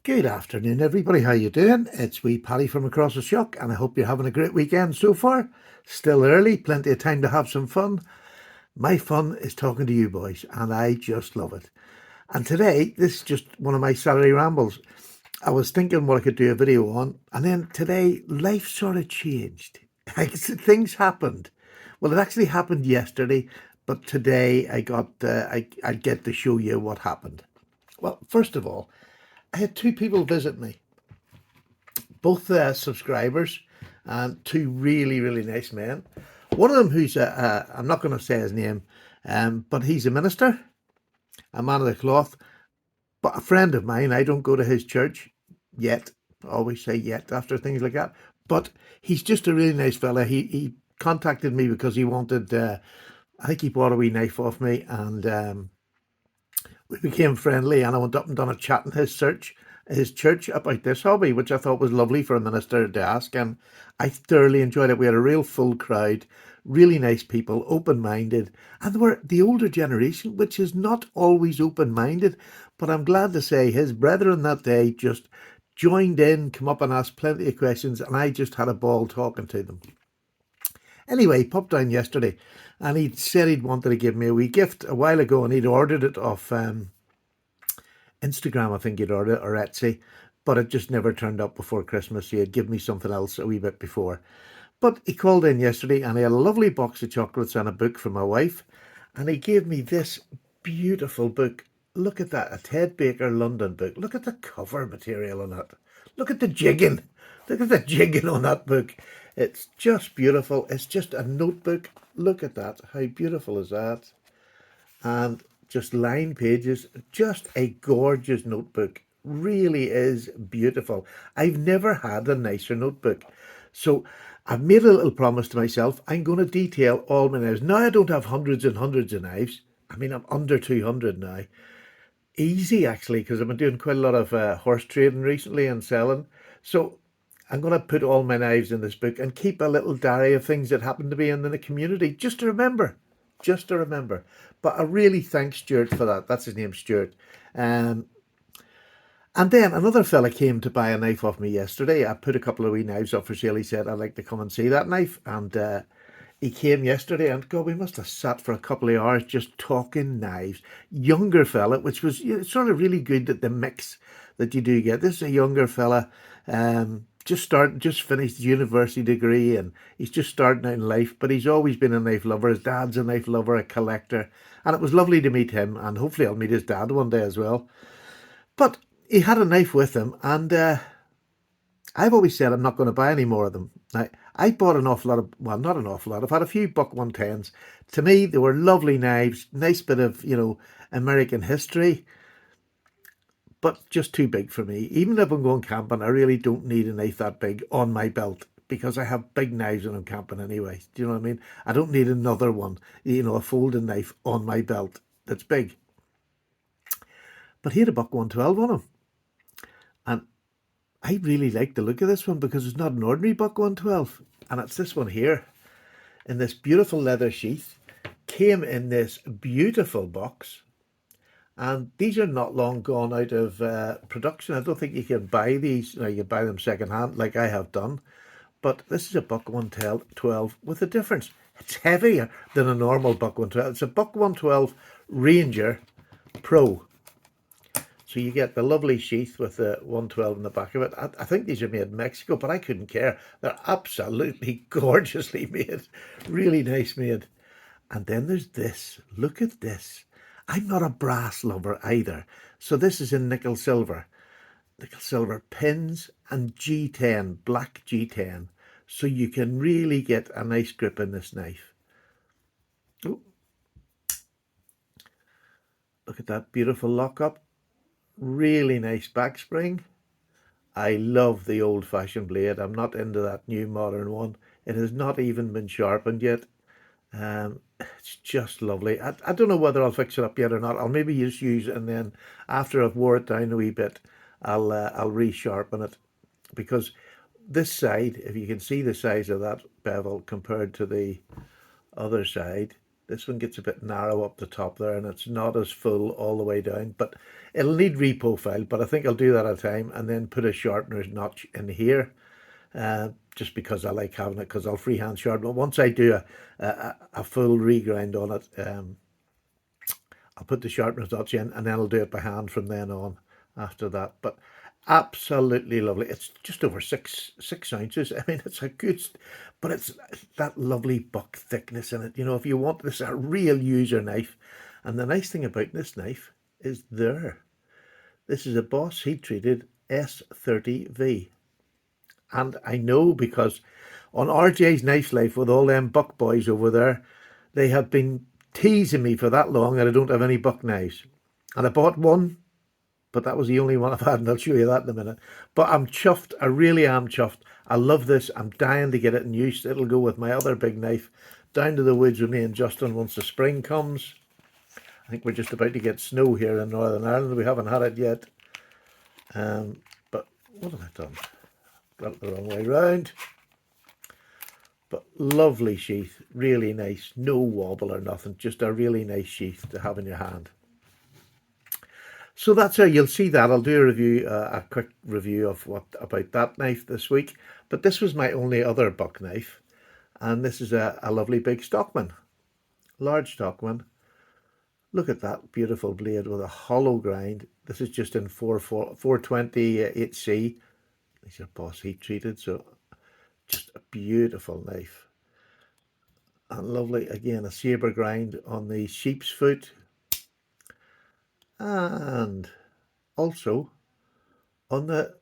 Good afternoon, everybody. How you doing? It's wee Paddy from across the shock, and I hope you're having a great weekend so far. Still early, plenty of time to have some fun. My fun is talking to you boys, and I just love it. And today, this is just one of my Saturday rambles. I was thinking what I could do a video on, and then today, life sort of changed. Things happened. Well, it actually happened yesterday, but today I get to show you what happened. Well, first of all, I had two people visit me, both subscribers, and two really nice men. One of them, who's I'm not going to say his name, but he's a minister, a man of the cloth, but a friend of mine. I don't go to his church yet. I always say yet after things like that. But he's just a really nice fella. He contacted me because he wanted. I think he bought a wee knife off me, and we became friendly. And I went up and done a chat in his church about this hobby, which I thought was lovely for a minister to ask, and I thoroughly enjoyed it. We had a real full crowd, really nice people, open-minded, and they were the older generation, which is not always open-minded, but I'm glad to say his brethren that day just joined in, come up and asked plenty of questions, and I just had a ball talking to them. Anyway, he popped down yesterday, and he said he'd wanted to give me a wee gift a while ago, and he'd ordered it off Instagram, I think he'd ordered it, or Etsy, but it just never turned up before Christmas. He had given me something else a wee bit before. But he called in yesterday and he had a lovely box of chocolates and a book for my wife. And he gave me this beautiful book. Look at that, a Ted Baker London book. Look at the cover material on it. Look at the jigging. Look at the jigging on that book. It's just beautiful. It's just a notebook. Look at that. How beautiful is that? And just line pages, just a gorgeous notebook. Really is beautiful. I've never had a nicer notebook. So I've made a little promise to myself. I'm going to detail all my knives. Now I don't have hundreds and hundreds of knives. I mean, I'm under 200 now. Easy, actually, because I've been doing quite a lot of horse trading recently and selling. So I'm going to put all my knives in this book and keep a little diary of things that happen to be in the community, just to remember, just to remember. But I really thank Stuart for that. That's his name, Stuart. Um, and then another fella came to buy a knife off me yesterday. I put a couple of wee knives up for sale. He said, I'd like to come and see that knife. And he came yesterday, and God, we must have sat for a couple of hours just talking knives. Younger fella, which was, sort of really good, that the mix that you do get. This is a younger fella, just finished his university degree, and he's just starting out in life. But he's always been a knife lover. His dad's a knife lover, a collector, and it was lovely to meet him. And hopefully, I'll meet his dad one day as well. But he had a knife with him, and I've always said I'm not going to buy any more of them. Now, I bought an awful lot of, well, not an awful lot. I've had a few Buck 110s. To me, they were lovely knives, nice bit of, American history, but just too big for me. Even if I'm going camping, I really don't need a knife that big on my belt because I have big knives when I'm camping anyway. Do you know what I mean? I don't need another one, a folding knife on my belt that's big. But he had a Buck 112 on him. And I really like the look of this one because it's not an ordinary Buck 112. And it's this one here in this beautiful leather sheath. Came in this beautiful box. And these are not long gone out of production. I don't think you can buy these. You can buy them secondhand like I have done. But this is a Buck 112 with a difference. It's heavier than a normal Buck 112. It's a Buck 112 Ranger Pro. So you get the lovely sheath with the 112 in the back of it. I think these are made in Mexico, but I couldn't care. They're absolutely gorgeously made. Really nice made. And then there's this. Look at this. I'm not a brass lover either. So this is in nickel silver. Nickel silver pins and G10, black G10. So you can really get a nice grip in this knife. Oh, look at that beautiful lockup. Really nice back spring. I love the old-fashioned blade. I'm not into that new modern one. It has not even been sharpened yet. It's just lovely. I don't know whether I'll fix it up yet or not. I'll maybe just use it, and then after I've wore it down a wee bit, I'll resharpen it, because this side, if you can see the size of that bevel compared to the other side, This one gets a bit narrow up the top there, and it's not as full all the way down, but it'll need reprofile, but I think I'll do that at a time, and then put a sharpener's notch in here, just because I like having it, because I'll freehand sharpen it. Once I do a full regrind on it, I'll put the sharpener's notch in, and then I'll do it by hand from then on after that. But absolutely lovely. It's just over six ounces. I mean, it's a good, but it's that lovely buck thickness in it. You know, if you want this, a real user knife. And the nice thing about this knife is this is a Boss heat treated S30V. And I know because on RJ's Knife Life with all them buck boys over there, they have been teasing me for that long that I don't have any buck knives. And I bought one, but that was the only one I've had, and I'll show you that in a minute. But I'm chuffed. I really am chuffed. I love this. I'm dying to get it in use. It'll go with my other big knife down to the woods with me and Justin once the spring comes. I think we're just about to get snow here in Northern Ireland. We haven't had it yet. But what have I done? Got it the wrong way round. But lovely sheath, really nice, no wobble or nothing, just a really nice sheath to have in your hand. So that's how you'll see that. I'll do a review, a quick review of what about that knife this week. But this was my only other buck knife, and this is a lovely big Stockman, large Stockman. Look at that beautiful blade with a hollow grind. This is just in 420 HC. These are Boss heat treated, so just a beautiful knife. And lovely, again, a sabre grind on the sheep's foot. And also on the,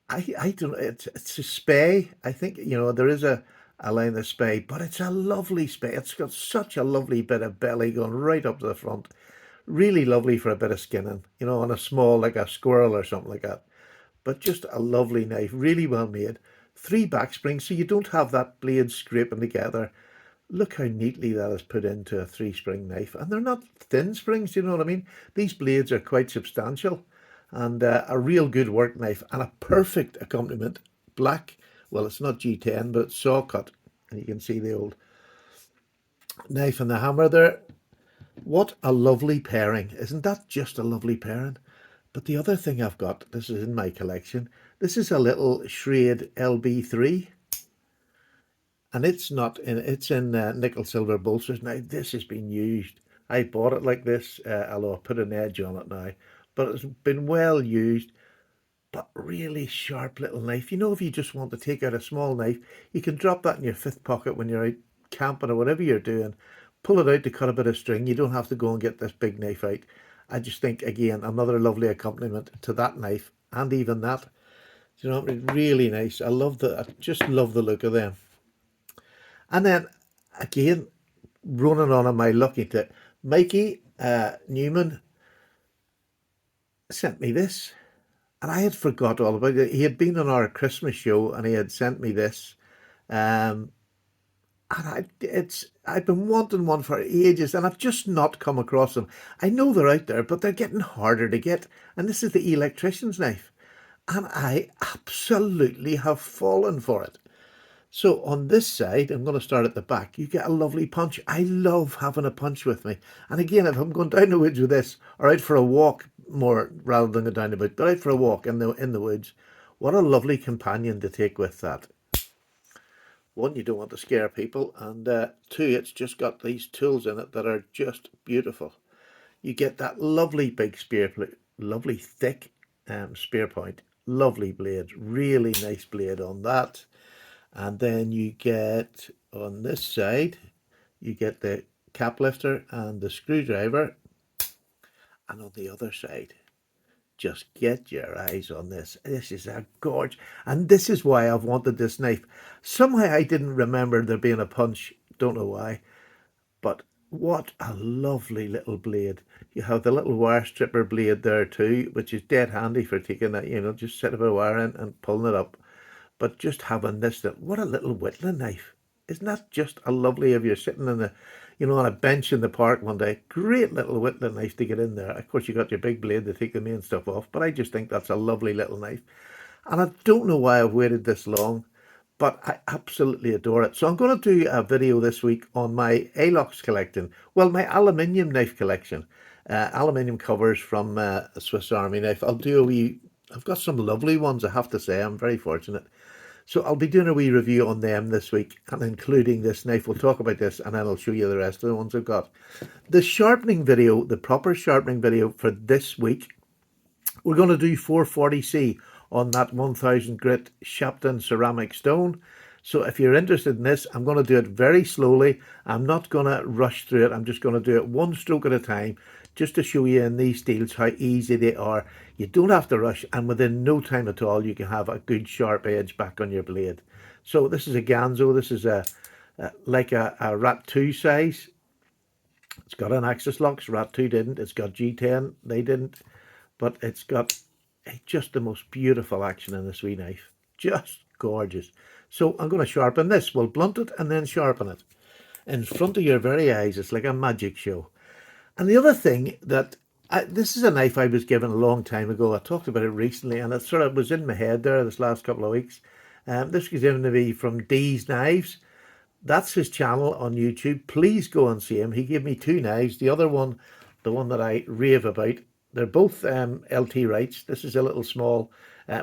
I don't know, it's a spay. I think, you know, there is a line of spay, but it's a lovely spay. It's got such a lovely bit of belly going right up to the front. Really lovely for a bit of skinning, you know, on a small, like a squirrel or something like that. But just a lovely knife, really well made. 3 back springs, so you don't have that blade scraping together. Look how neatly that is put into a 3-spring knife. And they're not thin springs, you know what I mean? These blades are quite substantial. And a real good work knife. And a perfect accompaniment. Black, well, it's not G10, but it's saw cut. And you can see the old knife and the hammer there. What a lovely pairing. Isn't that just a lovely pairing? But the other thing I've got, this is in my collection, this is a little Schrade LB3. And it's not in, it's in nickel silver bolsters. Now this has been used. I bought it like this, although I put an edge on it now. But it's been well used, but really sharp little knife. You know, if you just want to take out a small knife, you can drop that in your fifth pocket when you're out camping or whatever you're doing. Pull it out to cut a bit of string. You don't have to go and get this big knife out. I just think, again, another lovely accompaniment to that knife, and even that. You know, really nice. I just love the look of them. And then, again, running on my lucky tip, Mikey Newman sent me this. And I had forgot all about it. He had been on our Christmas show and he had sent me this. And I've been wanting one for ages, and I've just not come across them. I know they're out there, but they're getting harder to get. And this is the electrician's knife, and I absolutely have fallen for it. So on this side, I'm going to start at the back. You get a lovely punch. I love having a punch with me. And again, if I'm going down the woods with this, or out for a walk more rather than go down the woods, but out for a walk in the woods, what a lovely companion to take with that. One, you don't want to scare people, and 2, it's just got these tools in it that are just beautiful. You get that lovely big spear, lovely thick spear point, lovely blade, really nice blade on that. And then you get, on this side, you get the cap lifter and the screwdriver. And on the other side, just get your eyes on this. This is a gorge. And this is why I've wanted this knife. Somehow I didn't remember there being a punch. Don't know why. But what a lovely little blade. You have the little wire stripper blade there too, which is dead handy for taking that, you know, just set a bit of wire in and pulling it up. But just having this, what a little whittling knife. Isn't that just a lovely, if you're sitting in the, you know, on a bench in the park one day, great little whittling knife to get in there. Of course, you got your big blade to take the main stuff off, but I just think that's a lovely little knife. And I don't know why I've waited this long, but I absolutely adore it. So I'm going to do a video this week on my Alox collection. Well, my aluminium knife collection. Aluminium covers from a Swiss Army knife. I've got some lovely ones, I have to say. I'm very fortunate. So I'll be doing a wee review on them this week and including this knife. We'll talk about this and then I'll show you the rest of the ones I've got. The sharpening video, the proper sharpening video for this week, we're going to do 440C on that 1000 grit Shapton ceramic stone. So if you're interested in this, I'm going to do it very slowly. I'm not going to rush through it. I'm just going to do it one stroke at a time, just to show you in these steels how easy they are. You don't have to rush, and within no time at all, you can have a good sharp edge back on your blade. So this is a Ganzo. This is like a Rat 2 size. It's got an axis locks. Rat 2 didn't. It's got G10. They didn't. But it's got just the most beautiful action in this wee knife. Just gorgeous. So I'm going to sharpen this. We'll blunt it and then sharpen it. In front of your very eyes, it's like a magic show. And the other thing this is a knife I was given a long time ago. I talked about it recently and it sort of was in my head there this last couple of weeks. This was given to me from D's Knives. That's his channel on YouTube. Please go and see him. He gave me two knives. The other one, the one that I rave about, they're both LT Wrights. This is a little small,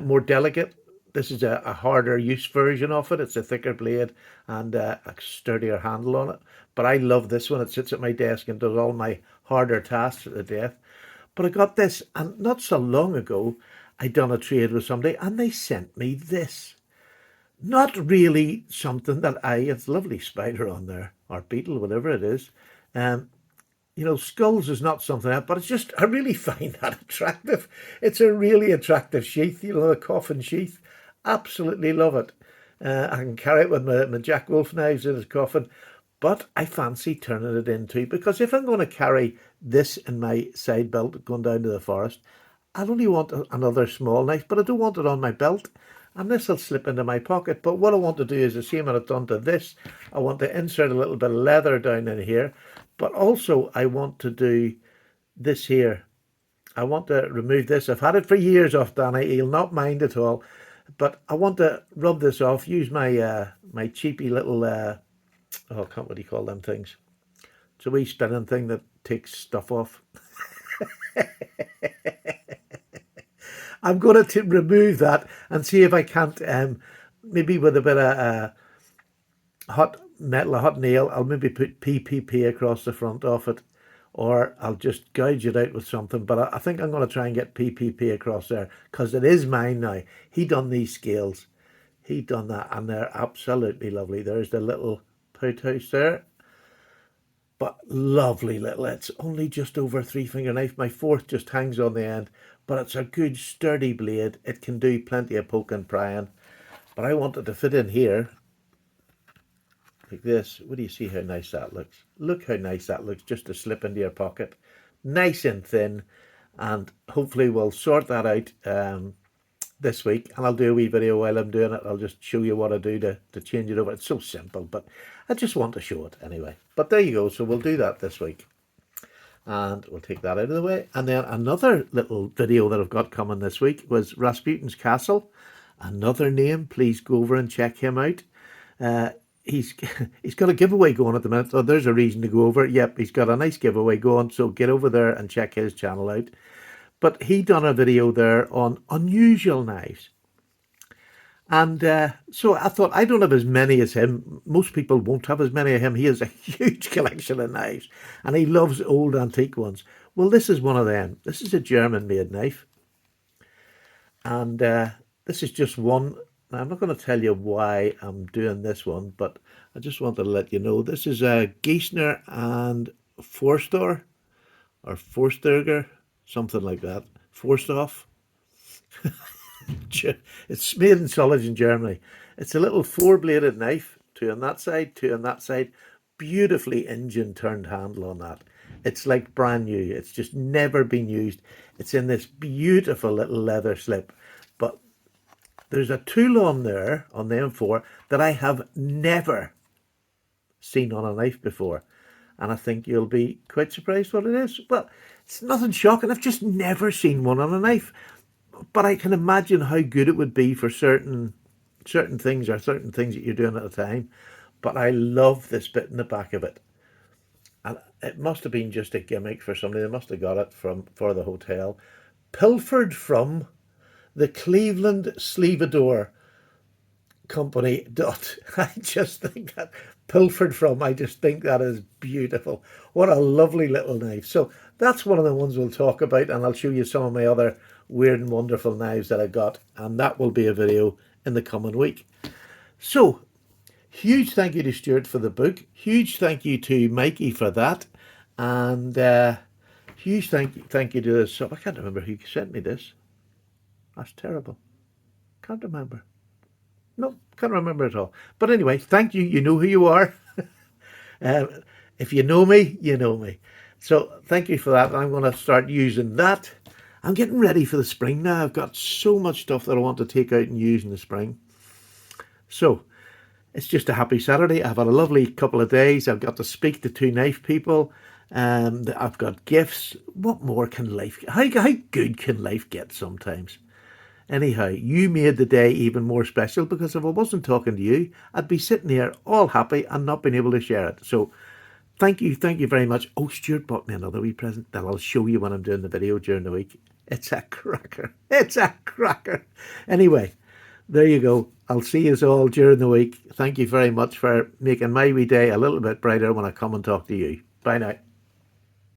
more delicate. This is a harder use version of it. It's a thicker blade and a sturdier handle on it. But I love this one. It sits at my desk and does all my harder tasks at the death. But I got this, and not so long ago, I done a trade with somebody and they sent me this. Not really something that it's a lovely spider on there, or beetle, whatever it is. You know, skulls is not something else, but it's just, I really find that attractive. It's a really attractive sheath, you know, the coffin sheath. Absolutely love it. I can carry it with my Jack Wolf knives in his coffin, but I fancy turning it into, because if I'm going to carry this in my side belt going down to the forest, I only want another small knife, but I don't want it on my belt. And this will slip into my pocket. But what I want to do is the same that I've done to this. I want to insert a little bit of leather down in here. But also I want to do this here. I want to remove this. I've had it for years off Danny. He'll not mind at all. But I want to rub this off. Use my my cheapy little, what do you call them things? It's a wee spinning thing that takes stuff off. I'm going to remove that and see if I can't, maybe with a bit of hot metal, a hot nail, I'll maybe put PPP across the front of it, or I'll just gouge it out with something. But I think I'm going to try and get PPP across there, because it is mine now. He done these scales. He done that, and they're absolutely lovely. There's the little pout house there. But lovely little, it's only just over a 3-finger knife. My fourth just hangs on the end, but it's a good sturdy blade. It can do plenty of poke and prying. But I want it to fit in here like this. What do you see how nice that looks? Look how nice that looks, just to slip into your pocket. Nice and thin. And hopefully we'll sort that out this week, and I'll do a wee video while I'm doing it. I'll just show you what I do to change it over. It's so simple, but I just want to show it anyway. But there you go. So we'll do that this week, and we'll take that out of the way. And then another little video that I've got coming this week was Rasputin's Castle. Another name. Please go over and check him out. He's got a giveaway going at the minute. So there's a reason to go over. Yep, he's got a nice giveaway going. So get over there and check his channel out. But he done a video there on unusual knives. And so I thought, I don't have as many as him. Most people won't have as many of him. He has a huge collection of knives. And he loves old antique ones. Well, this is one of them. This is a German-made knife. And this is just one. Now, I'm not going to tell you why I'm doing this one, but I just wanted to let you know. This is a Giesner and Forstor, or Forsturger, something like that. Forstoff. It's made in Solingen in Germany. It's a little 4-bladed knife, 2 on that side, 2 on that side. Beautifully engine turned handle on that. It's like brand new. It's just never been used. It's in this beautiful little leather slip. But there's a tool on there, on the M4, that I have never seen on a knife before. And I think you'll be quite surprised what it is. Well, it's nothing shocking. I've just never seen one on a knife. But I can imagine how good it would be for certain certain things are certain things that you're doing at a time. But I love this bit in the back of it. And it must have been just a gimmick for somebody. They must have got it for the hotel. Pilfered from the Cleveland Sleeveador Company. I just think that pilfered from. I just think that is beautiful. What a lovely little knife. So that's one of the ones we'll talk about, and I'll show you some of my other weird and wonderful knives that I got, and that will be a video in the coming week. So huge thank you to Stuart for the book. Huge thank you to Mikey for that, and huge thank you to this. So I can't remember who sent me this. That's terrible. Can't remember. No, can't remember at all. But anyway, thank you. You know who you are. um, if you know me, you know me. So thank you for that. I'm going to start using that. I'm getting ready for the spring now. I've got so much stuff that I want to take out and use in the spring. So it's just a happy Saturday. I've had a lovely couple of days. I've got to speak to 2 knife people. I've got gifts. What more can life get? How good can life get sometimes? Anyhow, you made the day even more special, because if I wasn't talking to you, I'd be sitting here all happy and not being able to share it. So thank you very much. Oh, Stuart bought me another wee present that I'll show you when I'm doing the video during the week. It's a cracker. It's a cracker. Anyway, there you go. I'll see you all during the week. Thank you very much for making my wee day a little bit brighter when I come and talk to you. Bye now.